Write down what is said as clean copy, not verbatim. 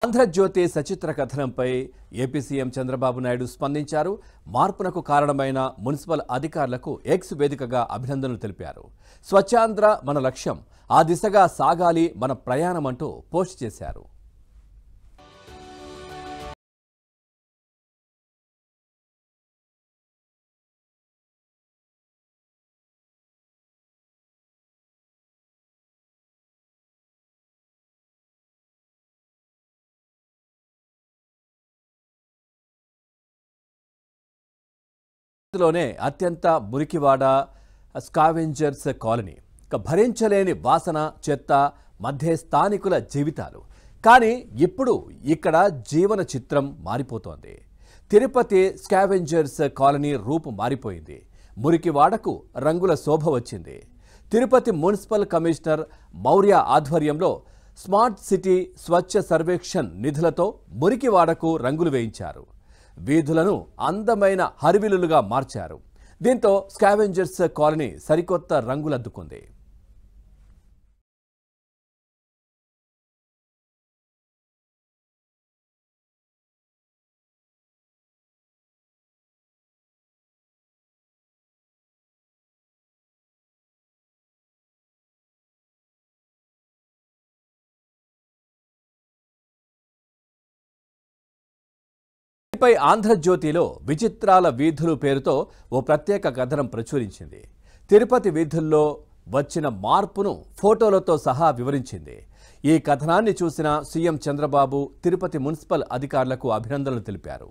Andhra Jyothi సచిత్ర కథనంపై AP CM Chandrababu Naidu స్పందించారు. మార్పునకు కారణమైన municipal అధికారులకు ఎక్స్ వేదికగా అభినందనలు తెలిపారు. స్వచ్ఛాంధ్ర మన లక్ష్యం, ఆ దిశగా సాగాలి మన ప్రయాణం అంటూ పోస్ట్ చేశారు. లోనే అత్యంత మురికివాడ స్కావెంజర్స్ కాలనీ. భరించలేని వాసన, చెత్త మధ్య స్థానికుల జీవితాలు. కానీ ఇప్పుడు ఇక్కడ జీవన చిత్రం మారిపోతోంది. తిరుపతి స్కావెంజర్స్ కాలనీ రూపు మారిపోయింది. మురికివాడకు రంగుల శోభ వచ్చింది. తిరుపతి మున్సిపల్ కమిషనర్ మౌర్య ఆధ్వర్యంలో స్మార్ట్ సిటీ స్వచ్ఛ సర్వేక్షణ్ నిధులతో మురికివాడకు రంగులు వేయించారు. వీధులను అందమైన హరివిల్లులుగా మార్చారు. దీంతో స్కావెంజర్స్ కాలనీ సరికొత్త రంగులద్దుకుంది. పై ఆంధ్రజ్యోతిలో విచిత్రాల వీధులు పేరుతో ఓ ప్రత్యేక కథనం ప్రచురించింది. తిరుపతి వీధుల్లో వచ్చిన మార్పును ఫోటోలతో సహా వివరించింది. ఈ కథనాన్ని చూసిన సీఎం చంద్రబాబు తిరుపతి మున్సిపల్ అధికారులకు అభినందనలు తెలిపారు.